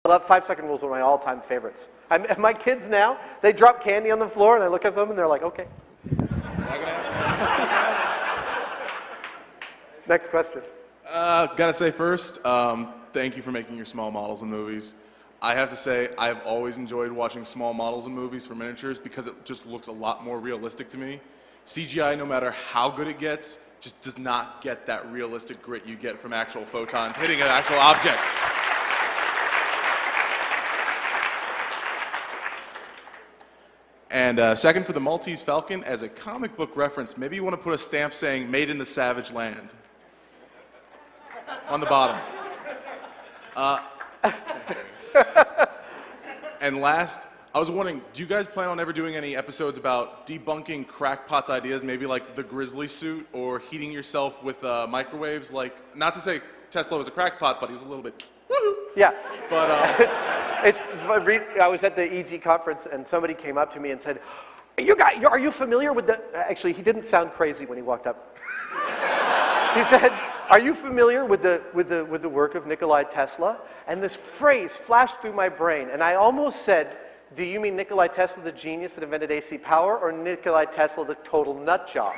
I love 5-second rules are my all-time favorites. My kids now, they drop candy on the floor and I look at them and they're like, okay. Next question. Gotta say first, thank you for making your small models in movies. I have to say, I've always enjoyed watching small models in movies for miniatures because it just looks a lot more realistic to me. CGI, no matter how good it gets, just does not get that realistic grit you get from actual photons hitting an actual object. And second, for the Maltese Falcon, as a comic book reference, maybe you want to put a stamp saying, "Made in the Savage Land," on the bottom. And last, I was wondering, do you guys plan on ever doing any episodes about debunking crackpots' ideas, maybe like the grizzly suit or heating yourself with microwaves? Like, not to say Tesla was a crackpot, but he was a little bit, woohoo. Yeah. But I was at the EG conference and somebody came up to me and said, are you familiar with the, actually he didn't sound crazy when he walked up. He said, are you familiar with the work of Nikola Tesla? And this phrase flashed through my brain and I almost said, do you mean Nikola Tesla, the genius that invented AC power, or Nikola Tesla, the total nut job?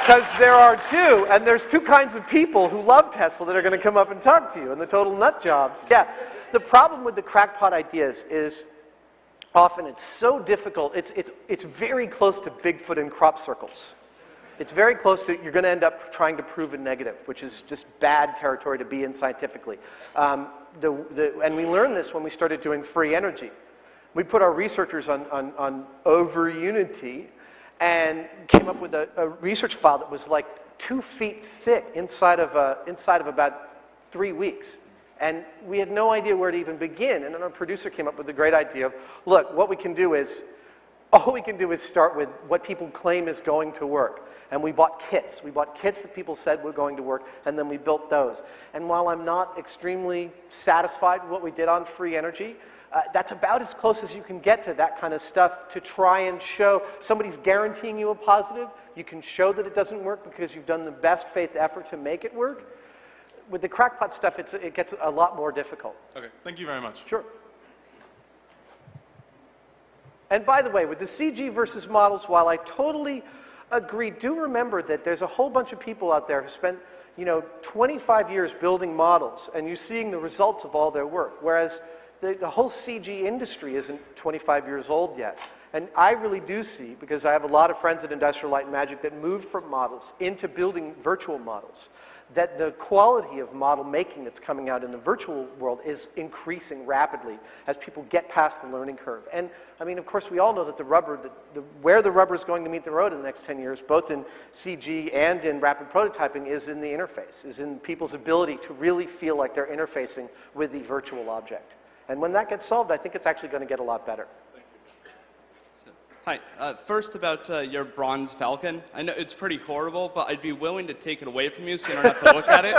Because there are two, and there's two kinds of people who love Tesla that are going to come up and talk to you, and the total nut jobs. Yeah, the problem with the crackpot ideas is often it's so difficult, it's very close to Bigfoot in crop circles. It's very close to, you're going to end up trying to prove a negative, which is just bad territory to be in scientifically. And we learned this when we started doing free energy. We put our researchers on over unity and came up with a research file that was like 2 feet thick inside of about 3 weeks. And we had no idea where to even begin. And then our producer came up with the great idea of, look, all we can do is start with what people claim is going to work. And we bought kits. We bought kits that people said were going to work, and then we built those. And while I'm not extremely satisfied with what we did on free energy, that's about as close as you can get to that kind of stuff to try and show somebody's guaranteeing you a positive. You can show that it doesn't work because you've done the best faith effort to make it work. With the crackpot stuff, it gets a lot more difficult. Okay, thank you very much. Sure. And by the way, with the CG versus models, while I totally agree, do remember that there's a whole bunch of people out there who spent 25 years building models, and you're seeing the results of all their work, whereas the whole CG industry isn't 25 years old yet. And I really do see, because I have a lot of friends at Industrial Light and Magic that moved from models into building virtual models, that the quality of model making that's coming out in the virtual world is increasing rapidly as people get past the learning curve. And I mean, of course, we all know that the rubber, where the rubber is going to meet the road in the next 10 years, both in CG and in rapid prototyping, is in the interface, is in people's ability to really feel like they're interfacing with the virtual object. And when that gets solved, I think it's actually going to get a lot better. Hi. First about your bronze falcon. I know it's pretty horrible, but I'd be willing to take it away from you so you don't have to look at it.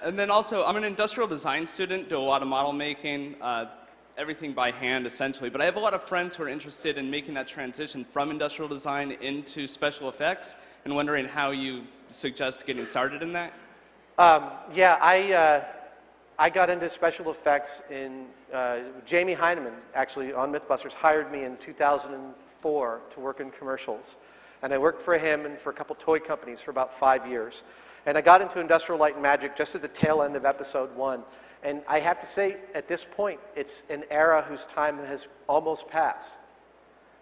And then also, I'm an industrial design student, do a lot of model making, everything by hand essentially, but I have a lot of friends who are interested in making that transition from industrial design into special effects, and wondering how you suggest getting started in that. Yeah, I got into special effects in, Jamie Heineman, actually, on Mythbusters, hired me in 2004 to work in commercials. And I worked for him and for a couple toy companies for about 5 years. And I got into Industrial Light and Magic just at the tail end of episode 1. And I have to say, at this point, it's an era whose time has almost passed.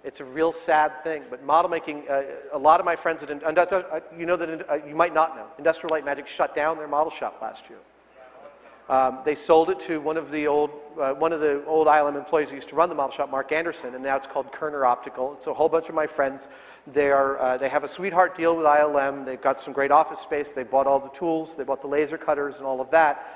It's a real sad thing, but model making, a lot of my friends at, you know that, you might not know, Industrial Light and Magic shut down their model shop last year. They sold it to one of the old ILM employees who used to run the model shop, Mark Anderson, and now it's called Kerner Optical. It's a whole bunch of my friends. They have a sweetheart deal with ILM. They've got some great office space. They bought all the tools. They bought the laser cutters and all of that.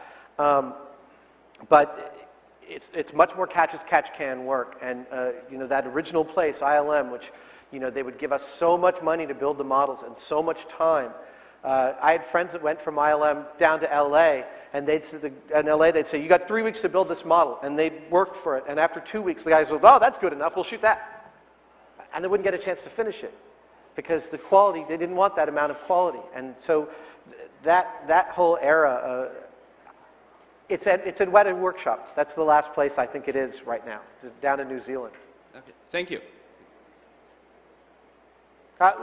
But it's much more catch-as-catch-can work. And that original place, ILM, which they would give us so much money to build the models and so much time. I had friends that went from ILM down to LA, and in LA they'd say, you got 3 weeks to build this model, and they'd work for it, and after 2 weeks the guys would, oh, that's good enough, we'll shoot that. And they wouldn't get a chance to finish it, because the quality, they didn't want that amount of quality. And so that whole era, It's at Weta Workshop. That's the last place I think it is right now. It's down in New Zealand. Okay. Thank you.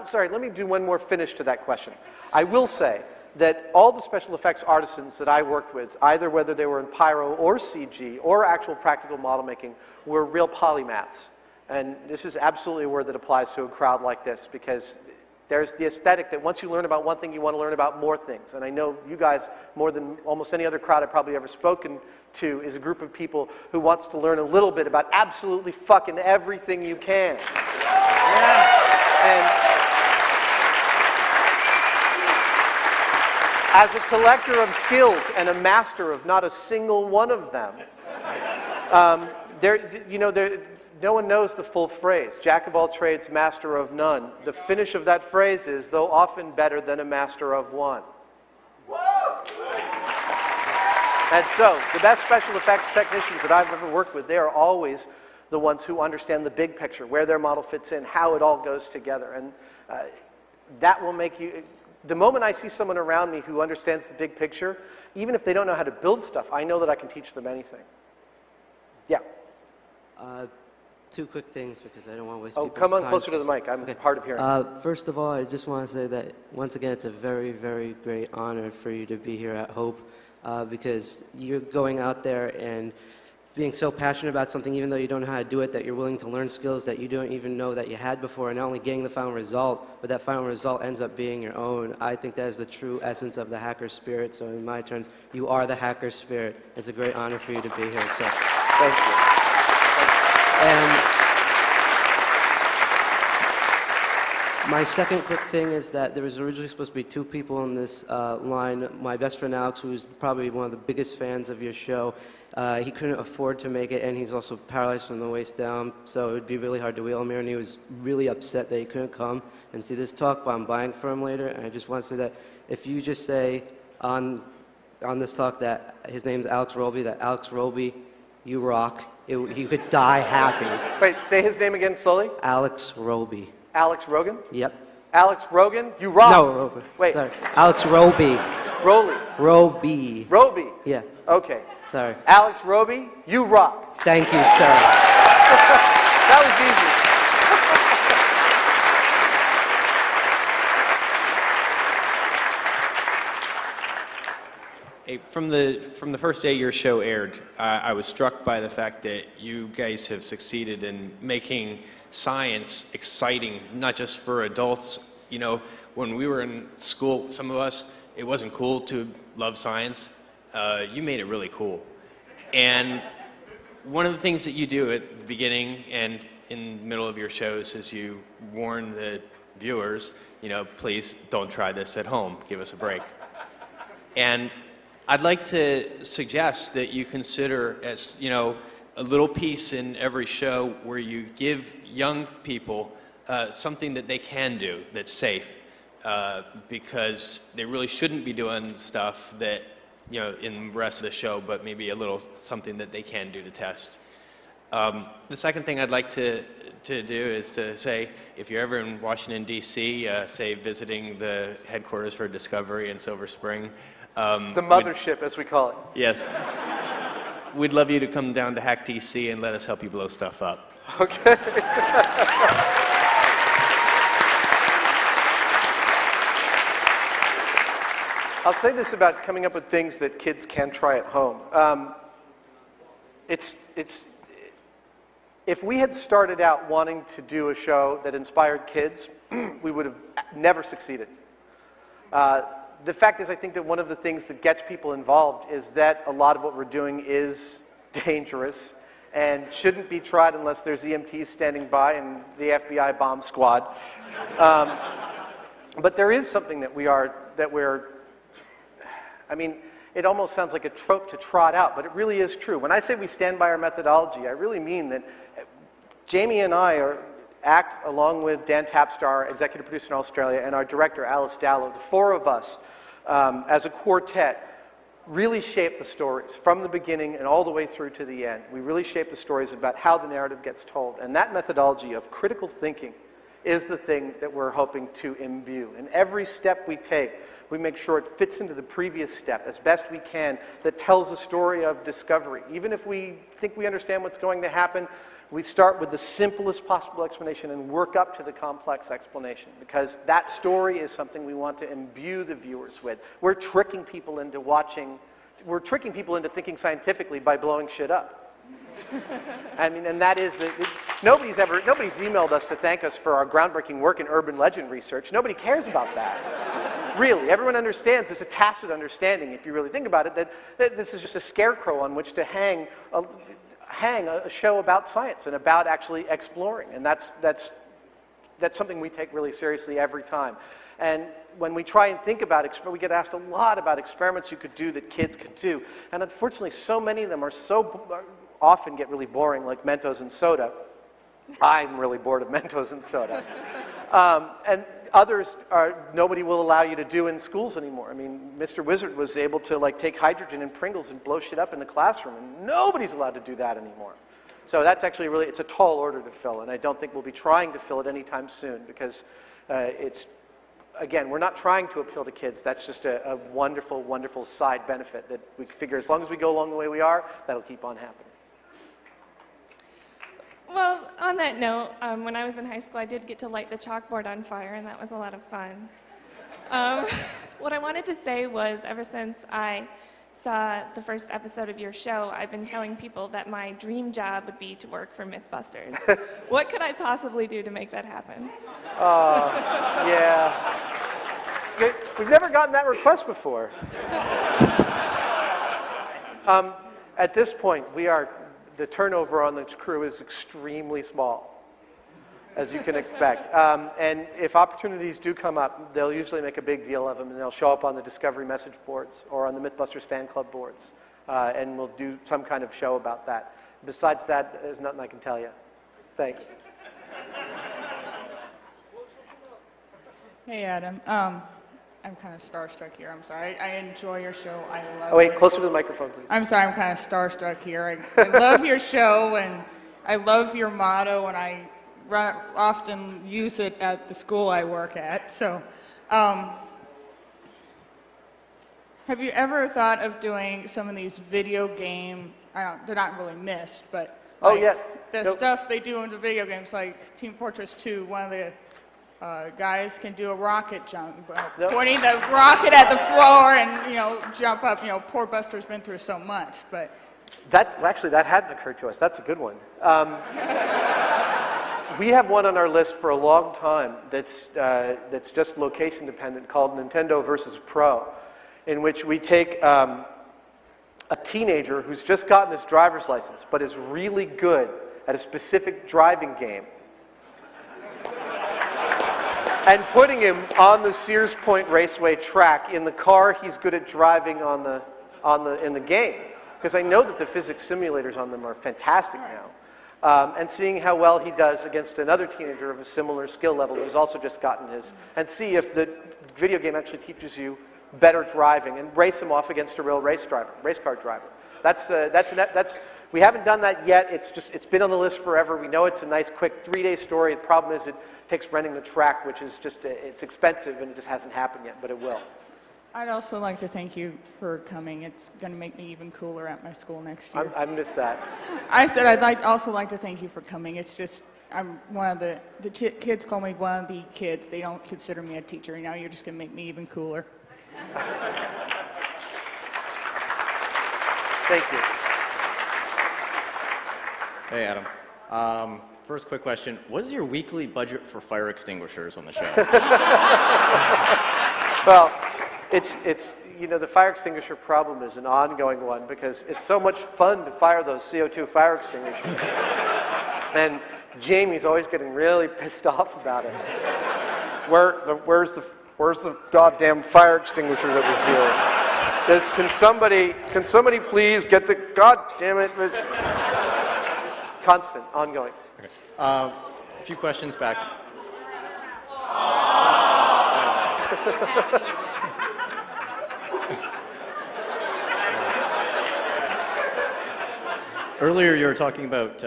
Sorry, let me do one more finish to that question. I will say that all the special effects artisans that I worked with, either whether they were in pyro or CG or actual practical model making, were real polymaths. And this is absolutely a word that applies to a crowd like this, because there's the aesthetic that once you learn about one thing, you want to learn about more things. And I know you guys, more than almost any other crowd I've probably ever spoken to, is a group of people who wants to learn a little bit about absolutely fucking everything you can. Yeah. And as a collector of skills and a master of not a single one of them, no one knows the full phrase. Jack of all trades, master of none. The finish of that phrase is, though often better than a master of one. And so, the best special effects technicians that I've ever worked with, they are always the ones who understand the big picture, where their model fits in, how it all goes together. And that will make you... The moment I see someone around me who understands the big picture, even if they don't know how to build stuff, I know that I can teach them anything. Yeah. Two quick things, because I don't want to waste Oh, people's come on time. closer to the mic. I'm hard of hearing. First of all, I just want to say that, once again, it's a very, very great honor for you to be here at Hope, because you're going out there and being so passionate about something, even though you don't know how to do it, that you're willing to learn skills that you don't even know that you had before, and not only getting the final result, but that final result ends up being your own. I think that is the true essence of the hacker spirit. So in my terms, you are the hacker spirit. It's a great honor for you to be here. So Thank you. And my second quick thing is that there was originally supposed to be two people in this line. My best friend Alex, who's probably one of the biggest fans of your show, he couldn't afford to make it, and he's also paralyzed from the waist down, so it would be really hard to wheel him here, and he was really upset that he couldn't come and see this talk, but I'm buying for him later. And I just want to say that if you just say on this talk that his name's Alex Roby, that Alex Roby, you rock, he could die happy. Wait, say his name again slowly. Alex Roby. Alex Rogan? Yep. Alex Rogan? You rock. No, Roby. Wait. Sorry. Alex Roby. Roly. Roby. Roby. Yeah. Okay. Sorry. Alex Roby, you rock. Thank you, sir. That was easy. Hey, from the first day your show aired, I was struck by the fact that you guys have succeeded in making science exciting, not just for adults. You know, when we were in school, some of us, it wasn't cool to love science. You made it really cool. And one of the things that you do at the beginning and in the middle of your shows is you warn the viewers, you know, please don't try this at home. Give us a break. And I'd like to suggest that you consider, as you know, a little piece in every show where you give young people something that they can do that's safe, because they really shouldn't be doing stuff that, you know, in the rest of the show, but maybe a little something that they can do to test. The second thing I'd like to do is to say, if you're ever in Washington, D.C., say visiting the headquarters for Discovery in Silver Spring, The mothership, as we call it. Yes. We'd love you to come down to Hack DC and let us help you blow stuff up. Okay. I'll say this about coming up with things that kids can try at home. If we had started out wanting to do a show that inspired kids, we would have never succeeded. The fact is, I think that one of the things that gets people involved is that a lot of what we're doing is dangerous and shouldn't be tried unless there's EMTs standing by and the FBI bomb squad. But there is something that we're, I mean, it almost sounds like a trope to trot out, but it really is true. When I say we stand by our methodology, I really mean that Jamie and I act along with Dan Tapstar, our executive producer in Australia, and our director, Alice Dallow. The four of us, as a quartet, really shape the stories from the beginning and all the way through to the end. We really shape the stories about how the narrative gets told. And that methodology of critical thinking is the thing that we're hoping to imbue. And every step we take, We make sure it fits into the previous step as best we can that tells a story of discovery. Even if we think we understand what's going to happen, we start with the simplest possible explanation and work up to the complex explanation, because that story is something we want to imbue the viewers with. We're tricking people into thinking scientifically by blowing shit up. I mean, and that is, nobody's emailed us to thank us for our groundbreaking work in urban legend research. Nobody cares about that. Really, everyone understands, there's a tacit understanding, if you really think about it, that this is just a scarecrow on which to hang a show about science and about actually exploring. And that's something we take really seriously every time. And when we try and think about it, we get asked a lot about experiments you could do that kids could do. And unfortunately, so many of them are often get really boring, like Mentos and soda. I'm really bored of Mentos and soda. And others nobody will allow you to do in schools anymore. I mean, Mr. Wizard was able to take hydrogen and Pringles and blow shit up in the classroom, and nobody's allowed to do that anymore. So that's actually it's a tall order to fill, and I don't think we'll be trying to fill it anytime soon, because again, we're not trying to appeal to kids. That's just a wonderful, wonderful side benefit that we figure as long as we go along the way we are, that'll keep on happening. Well, on that note, when I was in high school, I did get to light the chalkboard on fire, and that was a lot of fun. What I wanted to say was, ever since I saw the first episode of your show, I've been telling people that my dream job would be to work for Mythbusters. What could I possibly do to make that happen? Yeah. We've never gotten that request before. At this point, the turnover on the crew is extremely small, as you can expect. And if opportunities do come up, they'll usually make a big deal of them, and they'll show up on the Discovery message boards or on the Mythbusters fan club boards, and we'll do some kind of show about that. Besides that, there's nothing I can tell you. Thanks. Hey, Adam. I'm kind of starstruck here. I'm sorry. I enjoy your show. I love. Oh wait, closer to the microphone, please. I'm sorry. I'm kind of starstruck here. I love your show, and I love your motto, and I often use it at the school I work at. So, have you ever thought of doing some of these video game? They're not really missed, but Oh yeah. the stuff they do in the video games, like Team Fortress 2. One of the guys can do a rocket jump, pointing the rocket at the floor and jump up. Poor Buster's been through so much, but Actually, that hadn't occurred to us. That's a good one. We have one on our list for a long time that's just location dependent, called Nintendo versus Pro, in which we take a teenager who's just gotten his driver's license but is really good at a specific driving game, and putting him on the Sears Point Raceway track in the car he's good at driving in the game, because I know that the physics simulators on them are fantastic now, and seeing how well he does against another teenager of a similar skill level who's also just gotten his, and see if the video game actually teaches you better driving, and race him off against a real race car driver. We haven't done that yet. It's been on the list forever. We know it's a nice, quick 3-day story. The problem is it takes renting the track, which is it's expensive, and it just hasn't happened yet, but it will. I'd also like to thank you for coming. It's going to make me even cooler at my school next year. I missed that. I said I'd also like to thank you for coming. It's just, I'm one of the kids call me one of the kids. They don't consider me a teacher. Now you're just going to make me even cooler. Thank you. Hey, Adam. First quick question. What is your weekly budget for fire extinguishers on the show? Well, it's the fire extinguisher problem is an ongoing one, because it's so much fun to fire those CO2 fire extinguishers. And Jamie's always getting really pissed off about it. Where's the goddamn fire extinguisher that was here? Can somebody please get the, god damn it. Constant, ongoing. Okay. A few questions back. Earlier you were talking about,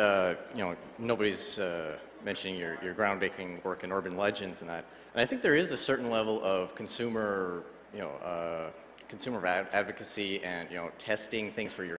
nobody's mentioning your groundbreaking work in urban legends and that. And I think there is a certain level of consumer consumer advocacy and, testing things for your